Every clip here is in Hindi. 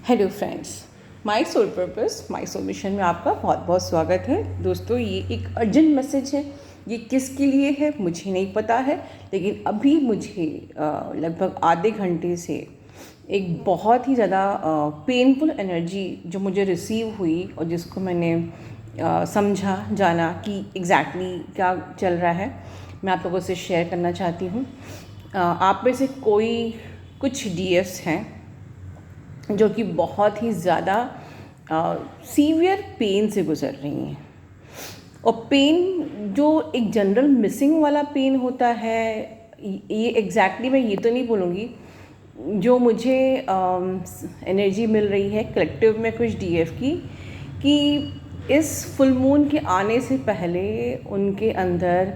Hello friends, my sole purpose my sole mission में आपका बहुत बहुत स्वागत है। दोस्तों, ये एक अर्जेंट मैसेज है। ये किसके लिए है मुझे नहीं पता है, लेकिन अभी मुझे लगभग आधे घंटे से एक बहुत ही ज़्यादा पेनफुल एनर्जी जो मुझे रिसीव हुई और जिसको मैंने समझा जाना कि एग्जैक्टली क्या चल रहा है, मैं आप लोगों से शेयर करना चाहती हूँ। आप में से कोई कुछ डीएफ्स हैं जो कि बहुत ही ज़्यादा सीवियर पेन से गुज़र रही हैं। और पेन जो एक जनरल मिसिंग वाला पेन होता है, ये एग्जैक्टली मैं ये तो नहीं बोलूँगी। जो मुझे एनर्जी मिल रही है कलेक्टिव में कुछ डीएफ की, कि इस फुल मून के आने से पहले उनके अंदर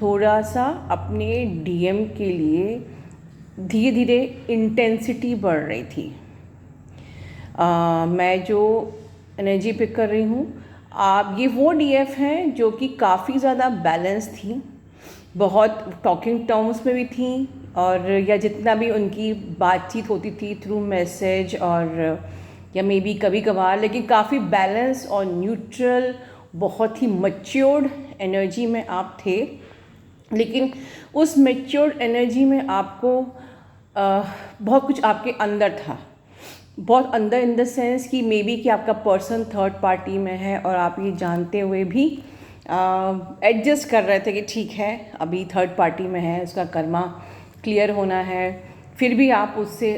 थोड़ा सा अपने डीएम के लिए धीरे धीरे इंटेंसिटी बढ़ रही थी। मैं जो एनर्जी पिक कर रही हूँ, आप ये वो डीएफ हैं जो कि काफ़ी ज़्यादा बैलेंस थी, बहुत टॉकिंग टर्म्स में भी थी, और या जितना भी उनकी बातचीत होती थी थ्रू मैसेज और या मे बी कभी कभार, लेकिन काफ़ी बैलेंस और न्यूट्रल, बहुत ही मैच्योर्ड एनर्जी में आप थे। लेकिन उस मैच्योर्ड एनर्जी में आपको बहुत कुछ आपके अंदर था, बहुत अंदर इन द सेंस कि मे बी कि आपका पर्सन थर्ड पार्टी में है और आप ये जानते हुए भी एडजस्ट कर रहे थे कि ठीक है अभी थर्ड पार्टी में है, उसका कर्मा क्लियर होना है। फिर भी आपसे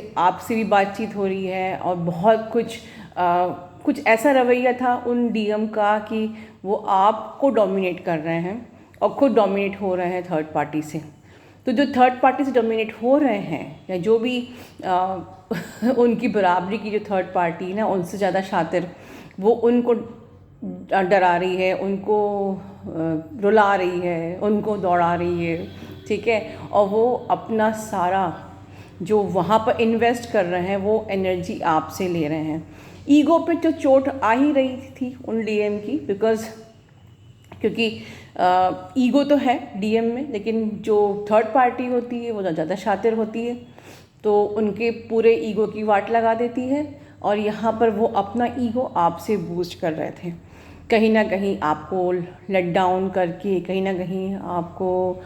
भी बातचीत हो रही है और बहुत कुछ ऐसा रवैया था उन डीएम का कि वो आपको डोमिनेट कर रहे हैं और खुद डोमिनेट हो रहे हैं थर्ड पार्टी से। तो जो थर्ड पार्टी से डोमिनेट हो रहे हैं या जो भी उनकी बराबरी की जो थर्ड पार्टी ना, उनसे ज़्यादा शातिर, वो उनको डरा रही है, उनको रुला रही है, उनको दौड़ा रही है, ठीक है। और वो अपना सारा जो वहाँ पर इन्वेस्ट कर रहे हैं वो एनर्जी आपसे ले रहे हैं। ईगो पे तो चोट आ ही रही थी उन डीएम की, क्योंकि ईगो तो है डीएम में, लेकिन जो थर्ड पार्टी होती है वो ज़्यादा शातिर होती है, तो उनके पूरे ईगो की वाट लगा देती है। और यहाँ पर वो अपना ईगो आपसे बूस्ट कर रहे थे, कहीं ना कहीं आपको लेट डाउन करके, कहीं ना कहीं आपको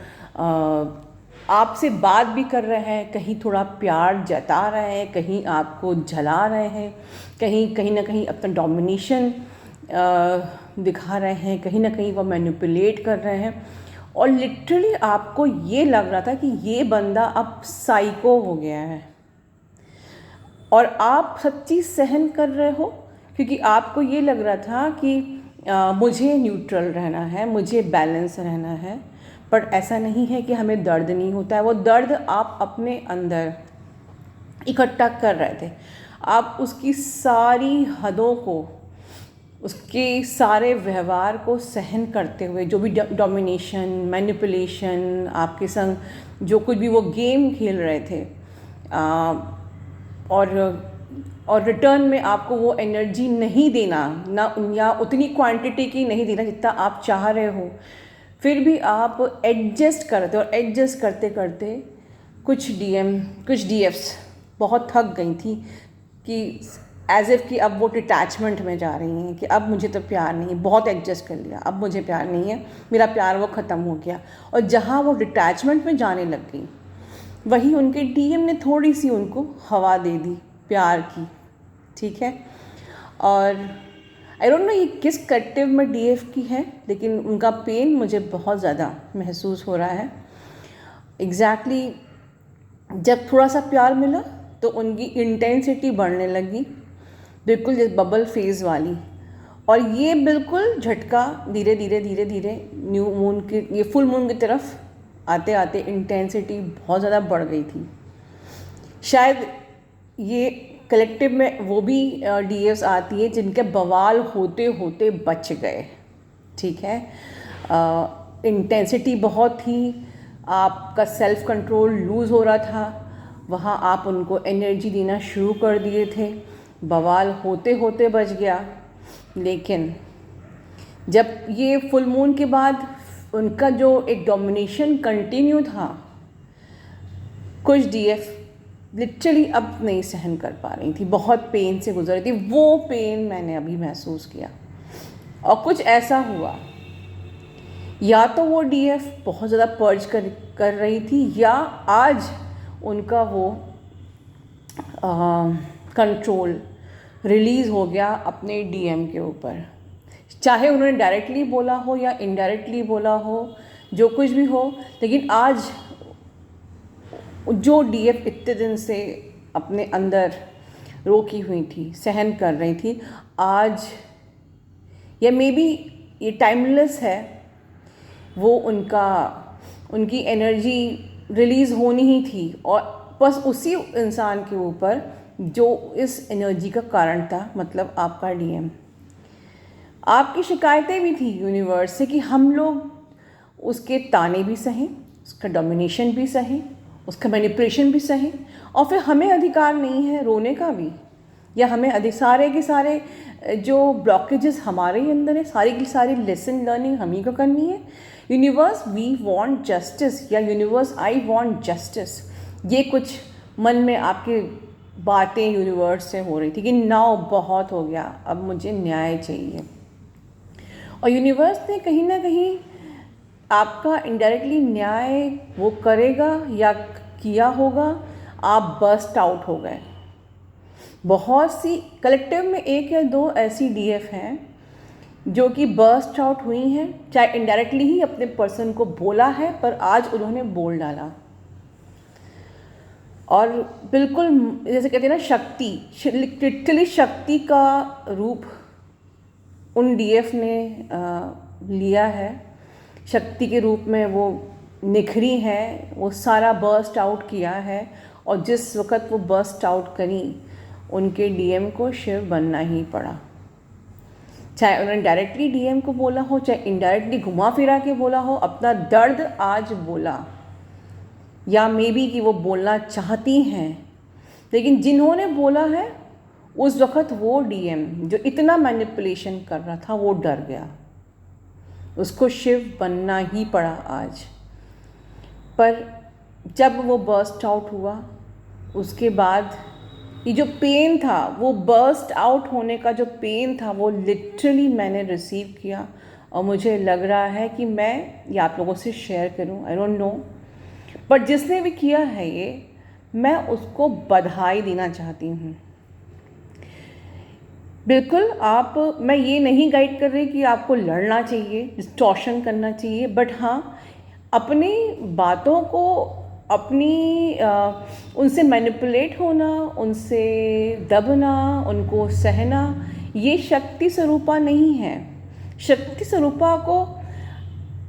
आपसे बात भी कर रहे हैं, कहीं थोड़ा प्यार जता रहे हैं, कहीं आपको जला रहे हैं, कहीं ना कहीं अपना डोमिनेशन दिखा रहे हैं, कहीं ना कहीं वो मैनिपुलेट कर रहे हैं। और लिटरली आपको ये लग रहा था कि ये बंदा अब साइको हो गया है और आप सब चीज़ सहन कर रहे हो, क्योंकि आपको ये लग रहा था कि मुझे न्यूट्रल रहना है, मुझे बैलेंस रहना है। पर ऐसा नहीं है कि हमें दर्द नहीं होता है, वो दर्द आप अपने अंदर इकट्ठा कर रहे थे। आप उसकी सारी हदों को, उसके सारे व्यवहार को सहन करते हुए, जो भी डोमिनेशन, मैनिपुलेशन, आपके संग जो कुछ भी वो गेम खेल रहे थे, और रिटर्न में आपको वो एनर्जी नहीं देना ना, या उतनी क्वांटिटी की नहीं देना जितना आप चाह रहे हो, फिर भी आप एडजस्ट करते, और एडजस्ट करते करते कुछ डीएफ्स बहुत थक गई थी कि एज इफ़ कि अब वो डिटैचमेंट में जा रही हैं कि अब मुझे तो प्यार नहीं है, बहुत एडजस्ट कर लिया, अब मुझे प्यार नहीं है, मेरा प्यार वो ख़त्म हो गया। और जहाँ वो डिटैचमेंट में जाने लग गई, वहीं उनके डीएम ने थोड़ी सी उनको हवा दे दी प्यार की, ठीक है। और आई डोंट नो ये किस कलेक्टिव में डीएफ की है, लेकिन उनका पेन मुझे बहुत ज़्यादा महसूस हो रहा है। एग्जैक्टली जब थोड़ा सा प्यार मिला तो उनकी इंटेंसिटी बढ़ने लगी, बिल्कुल जैसे बबल फेज़ वाली। और ये बिल्कुल झटका धीरे धीरे धीरे धीरे न्यू मून के, ये फुल मून की तरफ आते आते इंटेंसिटी बहुत ज़्यादा बढ़ गई थी। शायद ये कलेक्टिव में वो भी डीएफ्स आती है जिनके बवाल होते होते बच गए, ठीक है। इंटेंसिटी बहुत थी, आपका सेल्फ कंट्रोल लूज़ हो रहा था, वहाँ आप उनको एनर्जी देना शुरू कर दिए थे, बवाल होते होते बच गया। लेकिन जब ये फुल मून के बाद उनका जो एक डोमिनेशन कंटिन्यू था, कुछ डीएफ लिटरली अब नहीं सहन कर पा रही थी, बहुत पेन से गुजर रही थी। वो पेन मैंने अभी महसूस किया और कुछ ऐसा हुआ, या तो वो डीएफ बहुत ज़्यादा पर्ज कर रही थी, या आज उनका वो कंट्रोल रिलीज़ हो गया अपने डीएम के ऊपर। चाहे उन्होंने डायरेक्टली बोला हो या इनडायरेक्टली बोला हो, जो कुछ भी हो, लेकिन आज जो डीएफ इतने दिन से अपने अंदर रोकी हुई थी, सहन कर रही थी, आज या मे बी ये टाइमलेस है, वो उनकी एनर्जी रिलीज़ होनी ही थी, और बस उसी इंसान के ऊपर जो इस एनर्जी का कारण था, मतलब आपका डीएम। आपकी शिकायतें भी थी यूनिवर्स से कि हम लोग उसके ताने भी सहें, उसका डोमिनेशन भी सहें, उसका मैनिपुलेशन भी सहें, और फिर हमें अधिकार नहीं है रोने का भी, या हमें सारे के सारे जो ब्लॉकेजेस हमारे ही अंदर है, सारी की सारी लेसन लर्निंग हम ही को करनी है। यूनिवर्स वी वांट जस्टिस, या यूनिवर्स आई वांट जस्टिस, ये कुछ मन में आपकी बातें यूनिवर्स से हो रही थी कि नाउ बहुत हो गया, अब मुझे न्याय चाहिए। और यूनिवर्स ने कहीं ना कहीं आपका इनडायरेक्टली न्याय वो करेगा या किया होगा, आप बर्स्ट आउट हो गए। बहुत सी कलेक्टिव में एक या दो ऐसी डीएफ हैं जो कि बर्स्ट आउट हुई हैं, चाहे इनडायरेक्टली ही अपने पर्सन को बोला है, पर आज उन्होंने बोल डाला। और बिल्कुल जैसे कहते हैं ना, शक्ति, लिटरली शक्ति का रूप उन डीएफ ने लिया है। शक्ति के रूप में वो निखरी है, वो सारा बर्स्ट आउट किया है, और जिस वक़्त वो बर्स्ट आउट करी, उनके डीएम को शिव बनना ही पड़ा। चाहे उन्होंने डायरेक्टली डीएम को बोला हो, चाहे इनडायरेक्टली घुमा फिरा के बोला हो, अपना दर्द आज बोला, या मे बी कि वो बोलना चाहती हैं, लेकिन जिन्होंने बोला है उस वक़्त वो डीएम जो इतना मैनिपुलेशन कर रहा था, वो डर गया, उसको शिव बनना ही पड़ा आज। पर जब वो बर्स्ट आउट हुआ, उसके बाद ये जो पेन था, वो बर्स्ट आउट होने का जो पेन था, वो लिटरली मैंने रिसीव किया, और मुझे लग रहा है कि मैं ये आप लोगों से शेयर करूं, आई डोंट नो, बट जिसने भी किया है ये, मैं उसको बधाई देना चाहती हूँ। बिल्कुल मैं ये नहीं गाइड कर रही कि आपको लड़ना चाहिए, डिस्टॉर्शन करना चाहिए, बट हाँ, अपनी बातों को, उनसे मैनिपुलेट होना, उनसे दबना, उनको सहना, ये शक्ति स्वरूपा नहीं है। शक्ति स्वरूपा को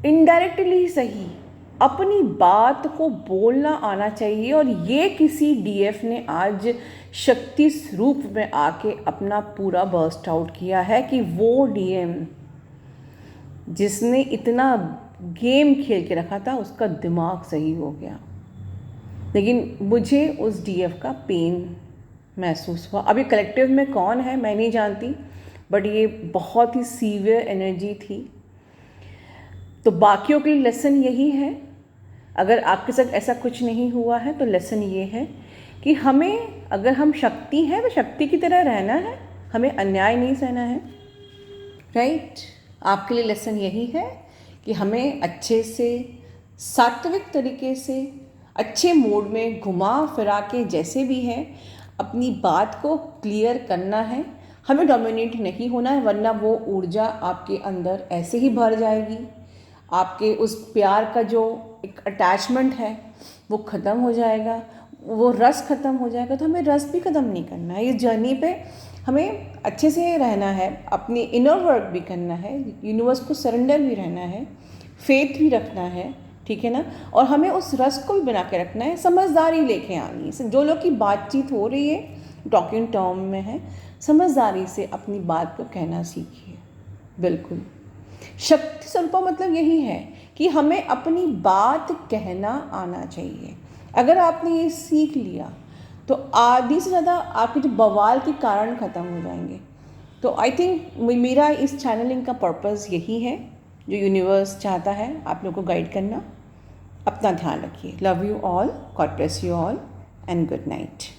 इनडायरेक्टली सही अपनी बात को बोलना आना चाहिए, और ये किसी डीएफ ने आज शक्ति स्वरूप में आके अपना पूरा बर्स्ट आउट किया है कि वो डीएम जिसने इतना गेम खेल के रखा था, उसका दिमाग सही हो गया। लेकिन मुझे उस डीएफ का पेन महसूस हुआ। अभी कलेक्टिव में कौन है मैं नहीं जानती, बट ये बहुत ही सीवियर एनर्जी थी। तो बाकियों के लिए लेसन यही है, अगर आपके साथ ऐसा कुछ नहीं हुआ है तो लेसन ये है कि हमें, अगर हम शक्ति हैं, तो शक्ति की तरह रहना है, हमें अन्याय नहीं सहना है, राइट। आपके लिए लेसन यही है कि हमें अच्छे से, सात्विक तरीके से, अच्छे मोड में घुमा फिरा के जैसे भी है अपनी बात को क्लियर करना है। हमें डोमिनेट नहीं होना है, वरना वो ऊर्जा आपके अंदर ऐसे ही भर जाएगी। आपके उस प्यार का जो एक अटैचमेंट है वो ख़त्म हो जाएगा, वो रस ख़त्म हो जाएगा। तो हमें रस भी ख़त्म नहीं करना है। इस जर्नी पे हमें अच्छे से रहना है, अपनी इनर वर्क भी करना है, यूनिवर्स को सरेंडर भी रहना है, फेथ भी रखना है, ठीक है ना। और हमें उस रस को भी बना के रखना है, समझदारी लेके आनी है। जो लोग की बातचीत हो रही है टॉकिंग टर्म में है, समझदारी से अपनी बात को कहना सीखिए। बिल्कुल शक्ति स्वरूप मतलब यही है कि हमें अपनी बात कहना आना चाहिए। अगर आपने ये सीख लिया तो आधी से ज़्यादा आपके जो बवाल के कारण ख़त्म हो जाएंगे। तो आई थिंक मेरा इस चैनलिंग का पर्पस यही है, जो यूनिवर्स चाहता है आप लोगों को गाइड करना। अपना ध्यान रखिए। Love you all, God bless you all. and good night.